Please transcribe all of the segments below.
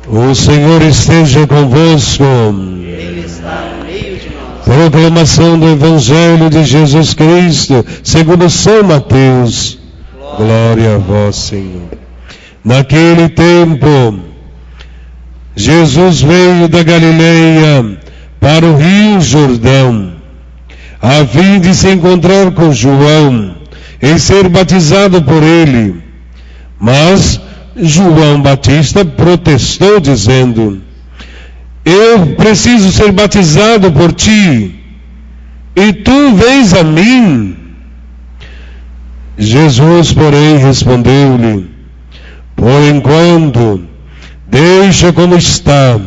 O Senhor esteja convosco. Ele está no meio de nós. Proclamação do Evangelho de Jesus Cristo, segundo São Mateus. Glória a vós, Senhor. Naquele tempo, Jesus veio da Galileia para o Rio Jordão, a fim de se encontrar com João e ser batizado por ele. Mas João Batista protestou, dizendo: eu preciso ser batizado por ti, e tu vens a mim? Jesus, porém, respondeu-lhe: por enquanto, deixa como está,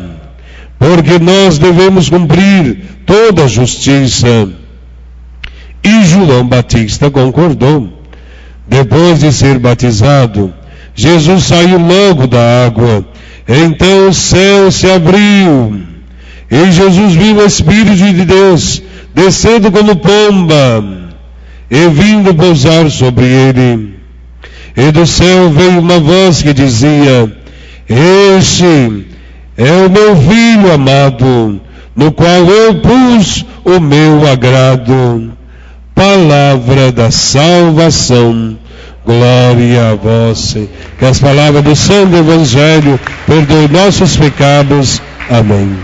porque nós devemos cumprir toda a justiça. E João Batista concordou. Depois de ser batizado, Jesus saiu logo da água. Então o céu se abriu, e Jesus viu o Espírito de Deus descendo como pomba e vindo pousar sobre ele. E do céu veio uma voz que dizia: este é o meu Filho amado, no qual eu pus o meu agrado. Palavra da salvação. Glória a vós. Que as palavras do Santo Evangelho perdoem nossos pecados. Amém.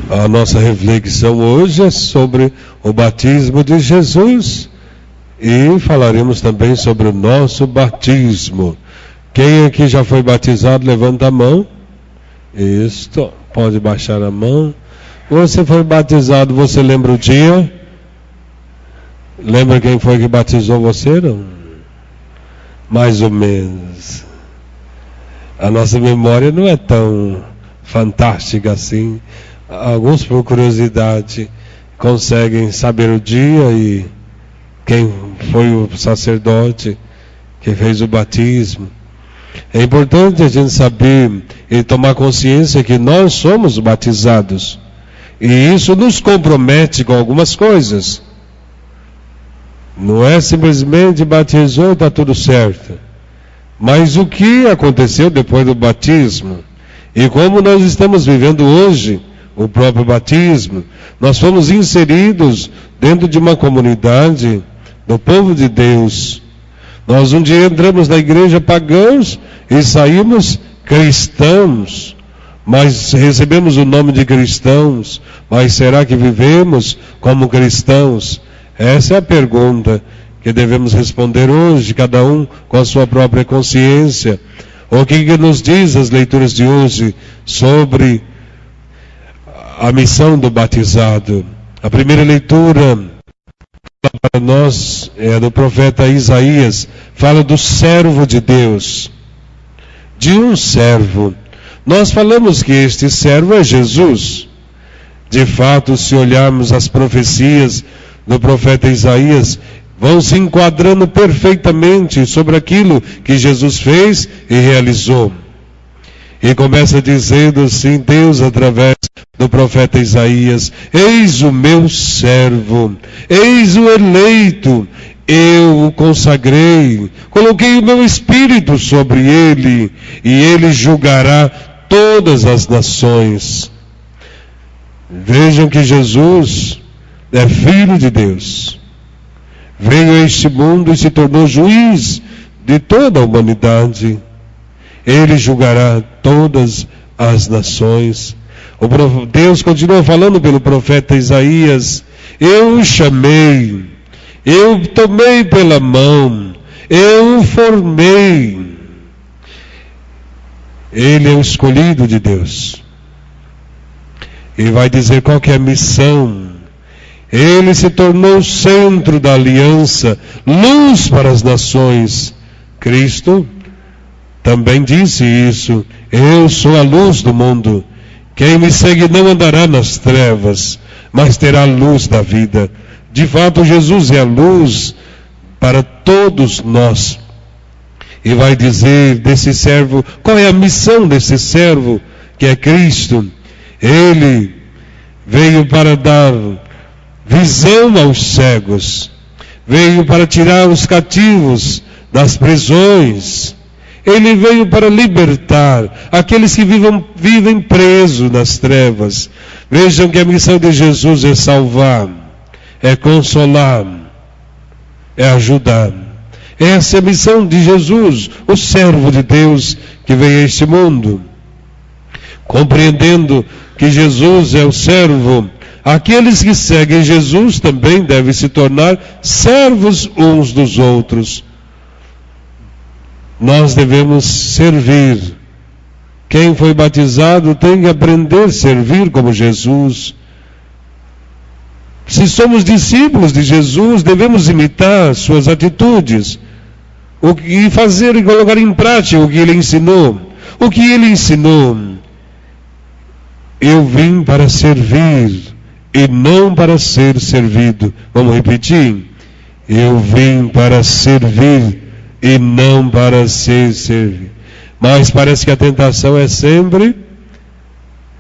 A nossa reflexão hoje é sobre o batismo de Jesus e falaremos também sobre o nosso batismo. Quem aqui já foi batizado, levanta a mão. Isto, pode baixar a mão. Você foi batizado, você lembra o dia? Lembra quem foi que batizou você? Não? Mais ou menos. A nossa memória não é tão fantástica assim. Alguns, por curiosidade, conseguem saber o dia e quem foi o sacerdote que fez o batismo. É importante a gente saber e tomar consciência que nós somos batizados. E isso nos compromete com algumas coisas. Não é simplesmente batizou e está tudo certo. Mas o que aconteceu depois do batismo? E como nós estamos vivendo hoje o próprio batismo? Nós fomos inseridos dentro de uma comunidade do povo de Deus. Nós um dia entramos na igreja pagãos e saímos cristãos, mas recebemos o nome de cristãos, mas será que vivemos como cristãos? Essa é a pergunta que devemos responder hoje, cada um com a sua própria consciência. O que nos diz as leituras de hoje sobre a missão do batizado? A primeira leitura para nós é do profeta Isaías, fala do servo de Deus, de um servo. Nós falamos que este servo é Jesus. De fato, se olharmos as profecias do profeta Isaías, vão se enquadrando perfeitamente sobre aquilo que Jesus fez e realizou. E começa dizendo assim, Deus através do profeta Isaías: eis o meu servo, eis o eleito, eu o consagrei, coloquei o meu espírito sobre ele, e ele julgará todas as nações. Vejam que Jesus é Filho de Deus, veio a este mundo e se tornou juiz de toda a humanidade. Ele julgará todas as nações. Deus continua falando pelo profeta Isaías: eu o chamei, eu o tomei pela mão, eu o formei. Ele é o escolhido de Deus. E vai dizer qual que é a missão. Ele se tornou o centro da aliança, luz para as nações. Cristo também disse isso: eu sou a luz do mundo. Quem me segue não andará nas trevas, mas terá a luz da vida. De fato, Jesus é a luz para todos nós. E vai dizer desse servo, qual é a missão desse servo, que é Cristo? Ele veio para dar visão aos cegos, veio para tirar os cativos das prisões, ele veio para libertar aqueles que vivem presos nas trevas. Vejam que a missão de Jesus é salvar, é consolar, é ajudar. Essa é a missão de Jesus, o servo de Deus que veio a este mundo. Compreendendo que Jesus é o servo, aqueles que seguem Jesus também devem se tornar servos uns dos outros. Nós devemos servir. Quem foi batizado tem que aprender a servir como Jesus. Se somos discípulos de Jesus, devemos imitar suas atitudes, e fazer e colocar em prática o que ele ensinou. O que ele ensinou: eu vim para servir e não para ser servido. Vamos repetir? Eu vim para servir e não para ser servido. Mas parece que a tentação é sempre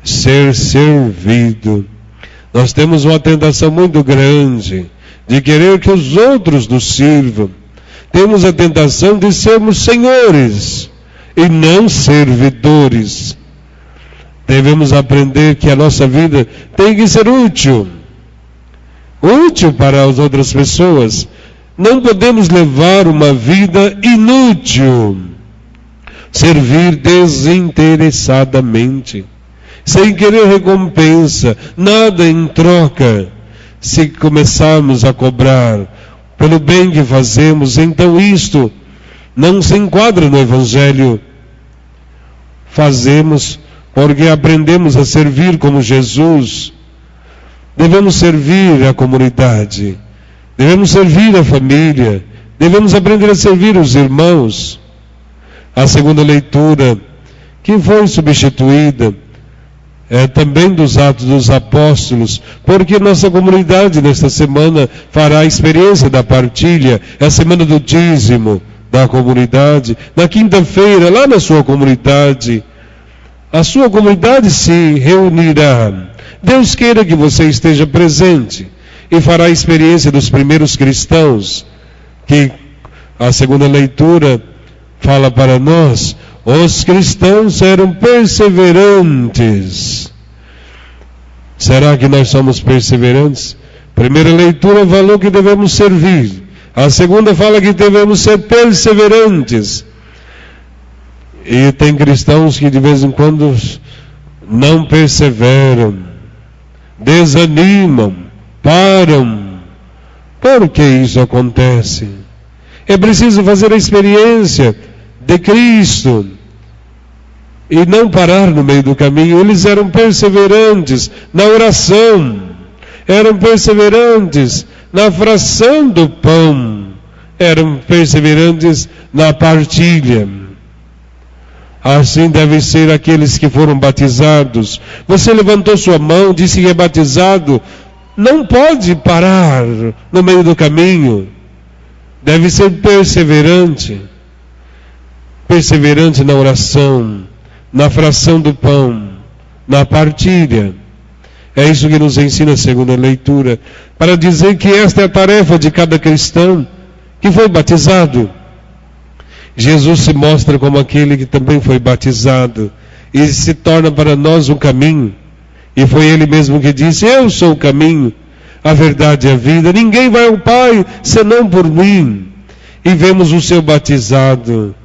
ser servido. Nós temos uma tentação muito grande de querer que os outros nos sirvam. Temos a tentação de sermos senhores e não servidores. Devemos aprender que a nossa vida tem que ser útil para as outras pessoas. Não podemos levar uma vida inútil, servir desinteressadamente, sem querer recompensa, nada em troca. Se começarmos a cobrar pelo bem que fazemos, então isto não se enquadra no Evangelho. Fazemos porque aprendemos a servir como Jesus. Devemos servir a comunidade, devemos servir a família, devemos aprender a servir os irmãos. A segunda leitura, que foi substituída, é também dos Atos dos Apóstolos, porque nossa comunidade nesta semana fará a experiência da partilha, é a semana do dízimo da comunidade. Na quinta-feira, lá na sua comunidade, a sua comunidade se reunirá. Deus queira que você esteja presente e fará a experiência dos primeiros cristãos, que a segunda leitura fala para nós. Os cristãos eram perseverantes. Será que nós somos perseverantes? Primeira leitura falou que devemos servir. A segunda fala que devemos ser perseverantes. E tem cristãos que de vez em quando não perseveram, desanimam, param. Por que isso acontece? É preciso fazer a experiência de Cristo e não parar no meio do caminho. Eles eram perseverantes na oração, eram perseverantes na fração do pão, eram perseverantes na partilha. Assim devem ser aqueles que foram batizados. Você levantou sua mão, disse que é batizado, não pode parar no meio do caminho. Deve ser perseverante. Perseverante na oração, na fração do pão, na partilha. É isso que nos ensina a segunda leitura, para dizer que esta é a tarefa de cada cristão que foi batizado. Jesus se mostra como aquele que também foi batizado e se torna para nós um caminho. E foi ele mesmo que disse: eu sou o caminho, a verdade e a vida. Ninguém vai ao Pai senão por mim. E vemos o seu batizado.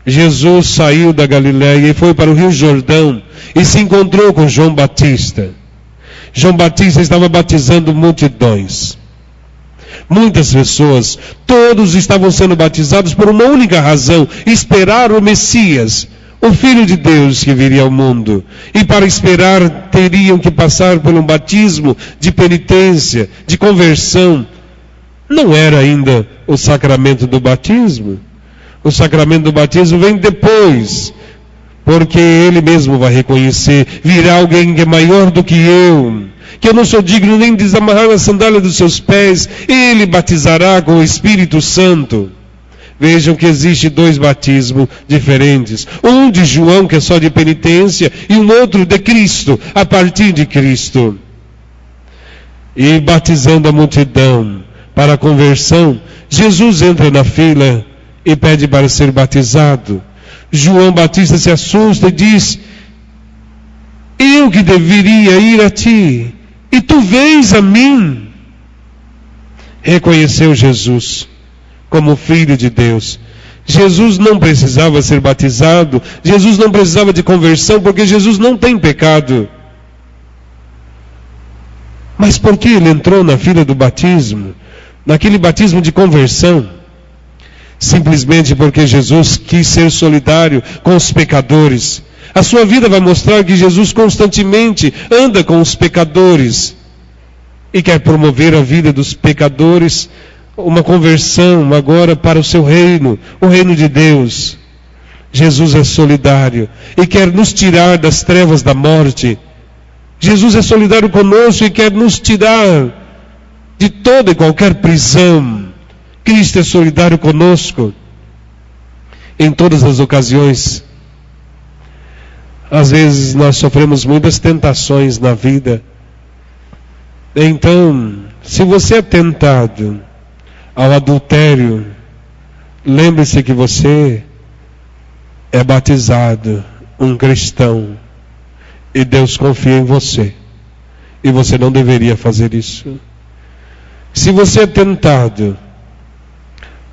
Jesus saiu da Galileia e foi para o Rio Jordão e se encontrou com João Batista. João Batista estava batizando multidões. Muitas pessoas, todos estavam sendo batizados por uma única razão: esperar o Messias, o Filho de Deus que viria ao mundo. E para esperar teriam que passar por um batismo de penitência, de conversão. Não era ainda o sacramento do batismo. O sacramento do batismo vem depois, porque ele mesmo vai reconhecer: virá alguém que é maior do que eu não sou digno nem de desamarrar a sandália dos seus pés. Ele batizará com o Espírito Santo. Vejam que existe dois batismos diferentes. Um de João, que é só de penitência, e um outro de Cristo, a partir de Cristo. e batizando a multidão para a conversão, Jesus entra na fila e pede para ser batizado. João Batista se assusta e diz: eu que deveria ir a ti, e tu vens a mim. Reconheceu Jesus como Filho de Deus. Jesus não precisava ser batizado, Jesus não precisava de conversão, porque Jesus não tem pecado. Mas por que ele entrou na fila do batismo, naquele batismo de conversão? Simplesmente porque Jesus quis ser solidário com os pecadores. A sua vida vai mostrar que Jesus constantemente anda com os pecadores e quer promover a vida dos pecadores, uma conversão agora para o seu reino, o reino de Deus. Jesus é solidário e quer nos tirar das trevas da morte. Jesus é solidário conosco e quer nos tirar de toda e qualquer prisão. Cristo é solidário conosco em todas as ocasiões. Às vezes nós sofremos muitas tentações na vida. Então, se você é tentado ao adultério, lembre-se que você é batizado, um cristão, e Deus confia em você, e você não deveria fazer isso. Se você é tentado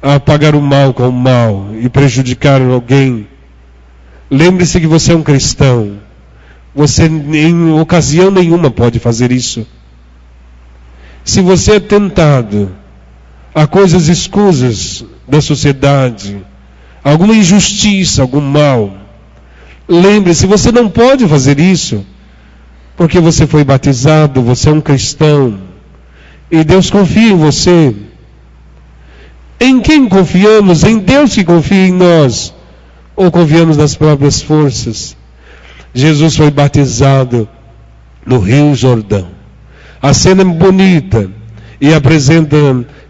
a pagar o mal com o mal e prejudicar alguém, lembre-se que você é um cristão. Você em ocasião nenhuma pode fazer isso. Se você é tentado a coisas escusas da sociedade, alguma injustiça, algum mal, lembre-se, você não pode fazer isso, porque você foi batizado, você é um cristão, e Deus confia em você. Em quem confiamos? Em Deus que confia em nós, ou confiamos nas próprias forças? Jesus foi batizado no Rio Jordão. A cena é bonita e apresenta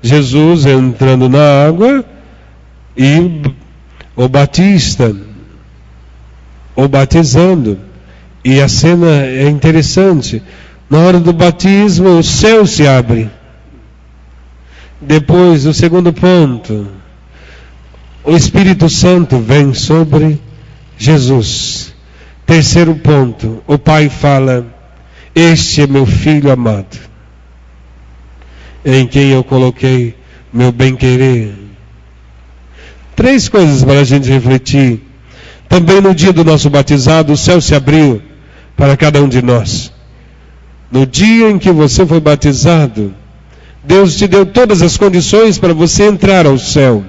Jesus entrando na água e o Batista o batizando. E a cena é interessante. Na hora do batismo, o céu se abre. Depois, o segundo ponto, o Espírito Santo vem sobre Jesus. Terceiro ponto, o Pai fala: este é meu Filho amado, em quem eu coloquei meu bem-querer. Três coisas para a gente refletir. Também no dia do nosso batizado, o céu se abriu para cada um de nós. No dia em que você foi batizado, Deus te deu todas as condições para você entrar ao céu,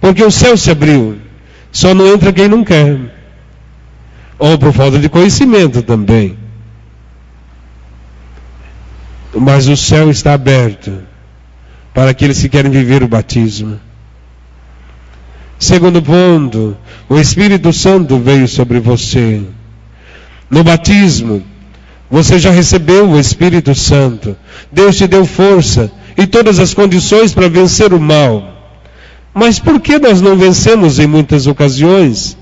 porque o céu se abriu. Só não entra quem não quer, ou por falta de conhecimento também. Mas o céu está aberto para aqueles que querem viver o batismo. Segundo ponto, o Espírito Santo veio sobre você. No batismo, você já recebeu o Espírito Santo. Deus te deu força e todas as condições para vencer o mal. Mas por que nós não vencemos em muitas ocasiões?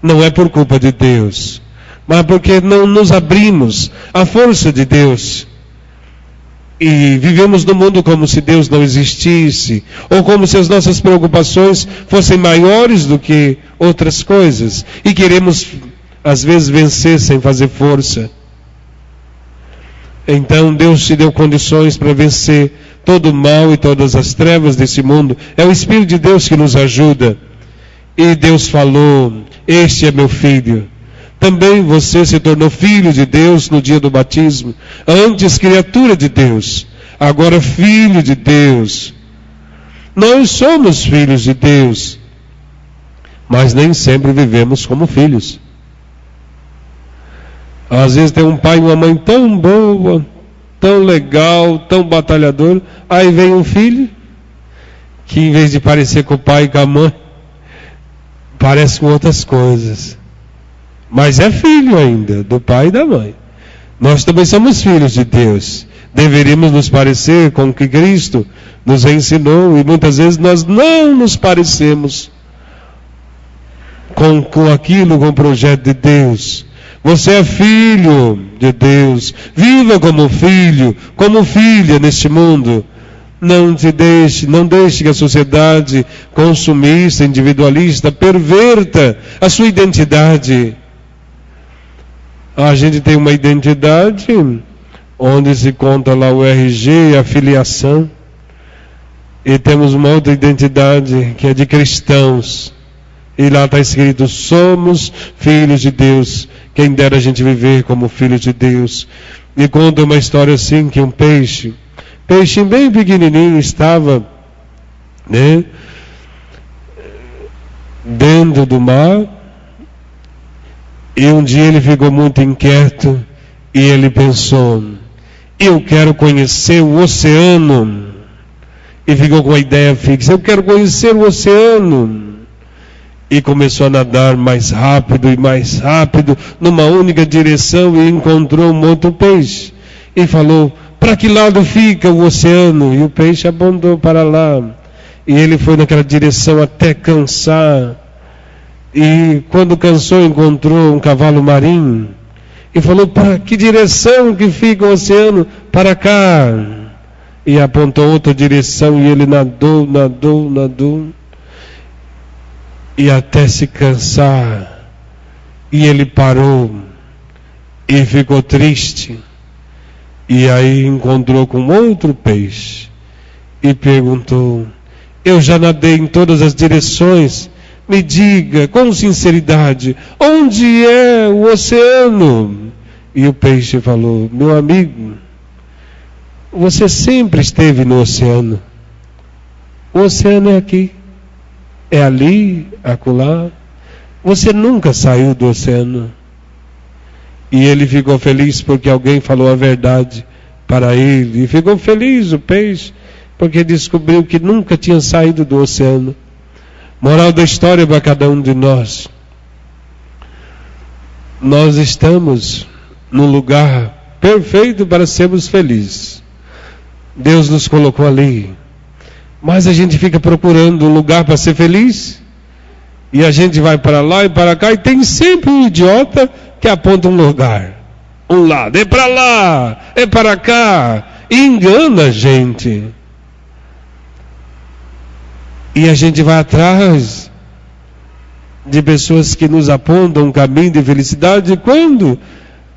Não é por culpa de Deus, mas porque não nos abrimos à força de Deus. E vivemos no mundo como se Deus não existisse, ou como se as nossas preocupações fossem maiores do que outras coisas, e queremos às vezes vencer sem fazer força. Então Deus te deu condições para vencer todo o mal e todas as trevas desse mundo. É o Espírito de Deus que nos ajuda. E Deus falou: este é meu filho. Também você se tornou filho de Deus no dia do batismo. Antes criatura de Deus, agora filho de Deus. Nós somos filhos de Deus, mas nem sempre vivemos como filhos. Às vezes tem um pai e uma mãe tão boa, tão legal, tão batalhador, aí vem um filho que, em vez de parecer com o pai e com a mãe, parece com outras coisas. Mas é filho ainda, do pai e da mãe. Nós também somos filhos de Deus. Deveríamos nos parecer com o que Cristo nos ensinou, e muitas vezes nós não nos parecemos com aquilo, com o projeto de Deus. Você é filho de Deus. Viva como filho, como filha neste mundo. Não deixe que a sociedade consumista, individualista, perverta a sua identidade. A gente tem uma identidade onde se conta lá o RG e a filiação. E temos uma outra identidade que é de cristãos. E lá está escrito: somos filhos de Deus. Quem dera a gente viver como filhos de Deus. E conta uma história assim, que um peixinho bem pequenininho estava, né, dentro do mar. E um dia ele ficou muito inquieto e ele pensou: eu quero conhecer o oceano. E ficou com a ideia fixa: eu quero conhecer o oceano. E começou a nadar mais rápido e mais rápido, numa única direção, e encontrou um outro peixe. E falou: para que lado fica o oceano? E o peixe apontou para lá. E ele foi naquela direção até cansar. E quando cansou, encontrou um cavalo marinho. E falou: para que direção que fica o oceano? Para cá. E apontou outra direção, e ele nadou. E até se cansar. E ele parou. E ficou triste. E aí encontrou com outro peixe. E perguntou: eu já nadei em todas as direções. Me diga, com sinceridade, onde é o oceano? E o peixe falou: meu amigo, você sempre esteve no oceano. O oceano é aqui. É ali, acolá. Você nunca saiu do oceano. E ele ficou feliz porque alguém falou a verdade para ele. E ficou feliz o peixe, porque descobriu que nunca tinha saído do oceano. Moral da história para cada um de nós: nós estamos num lugar perfeito para sermos felizes. Deus nos colocou ali. Mas a gente fica procurando um lugar para ser feliz. E a gente vai para lá e para cá. E tem sempre um idiota que aponta um lugar. Um lado. É para lá. É para cá. E engana a gente. E a gente vai atrás de pessoas que nos apontam um caminho de felicidade. Quando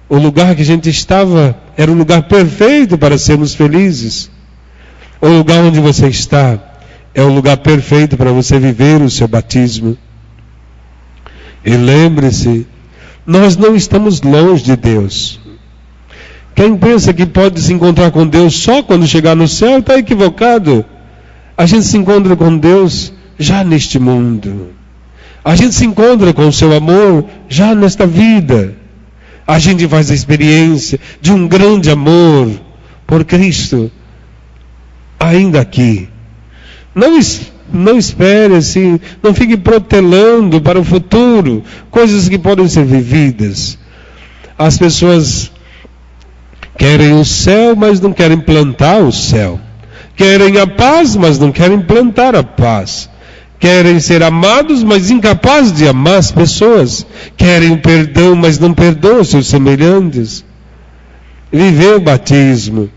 o lugar que a gente estava era um lugar perfeito para sermos felizes. O lugar onde você está é o lugar perfeito para você viver o seu batismo. E lembre-se, nós não estamos longe de Deus. Quem pensa que pode se encontrar com Deus só quando chegar no céu está equivocado. A gente se encontra com Deus já neste mundo. A gente se encontra com o seu amor já nesta vida. A gente faz a experiência de um grande amor por Cristo ainda aqui. Não espere assim, não fique protelando para o futuro coisas que podem ser vividas. As pessoas querem o céu, mas não querem plantar o céu. Querem a paz, mas não querem plantar a paz. Querem ser amados, mas incapazes de amar as pessoas. Querem o perdão, mas não perdoam seus semelhantes. Viver o batismo.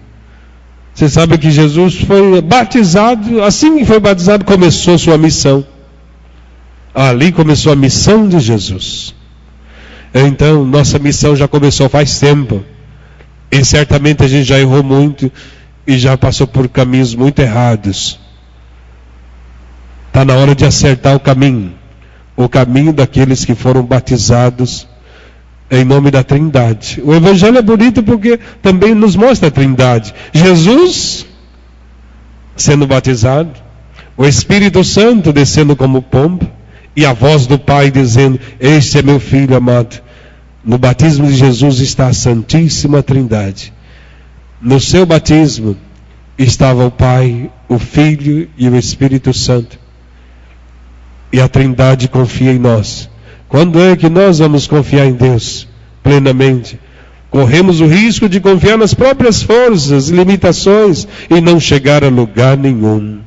Você sabe que Jesus foi batizado, assim que foi batizado, começou sua missão. Ali começou a missão de Jesus. Então, nossa missão já começou faz tempo. E certamente a gente já errou muito e já passou por caminhos muito errados. Está na hora de acertar o caminho daqueles que foram batizados em nome da Trindade. O Evangelho é bonito porque também nos mostra a Trindade. Jesus sendo batizado, o Espírito Santo descendo como pomba, e a voz do Pai dizendo: este é meu Filho amado. No batismo de Jesus está a Santíssima Trindade. No seu batismo estava o Pai, o Filho e o Espírito Santo. E a Trindade confia em nós. Quando é que nós vamos confiar em Deus plenamente? Corremos o risco de confiar nas próprias forças, limitações, e não chegar a lugar nenhum.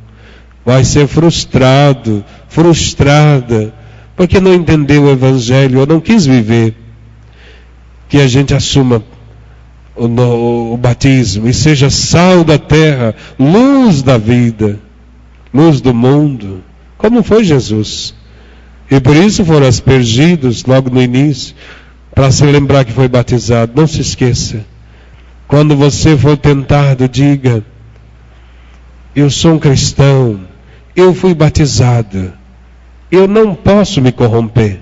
Vai ser frustrado, frustrada, porque não entendeu o Evangelho ou não quis viver. que a gente assuma o batismo e seja sal da terra, luz da vida, luz do mundo, como foi Jesus. E por isso foram aspergidos logo no início, para se lembrar que foi batizado. Não se esqueça. Quando você for tentado, diga: eu sou um cristão, eu fui batizado, eu não posso me corromper.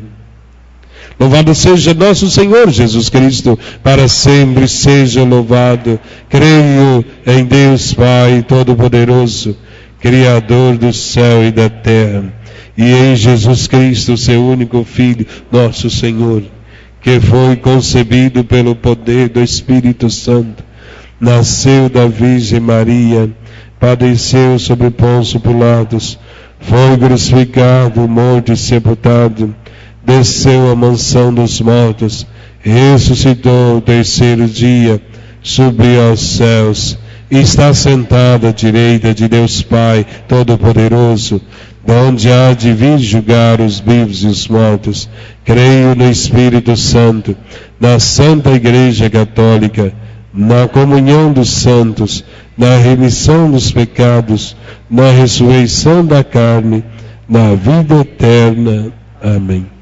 Louvado seja nosso Senhor Jesus Cristo, para sempre seja louvado. Creio em Deus Pai Todo-Poderoso, Criador do céu e da terra, e em Jesus Cristo, seu único Filho, nosso Senhor, que foi concebido pelo poder do Espírito Santo, nasceu da Virgem Maria, padeceu sobre Pôncio Pilatos, foi crucificado, morto e sepultado, desceu à mansão dos mortos, ressuscitou ao terceiro dia, subiu aos céus, está sentado à direita de Deus Pai Todo-Poderoso, de onde há de vir julgar os vivos e os mortos. Creio no Espírito Santo, na Santa Igreja Católica, na comunhão dos santos, na remissão dos pecados, na ressurreição da carne, na vida eterna. Amém.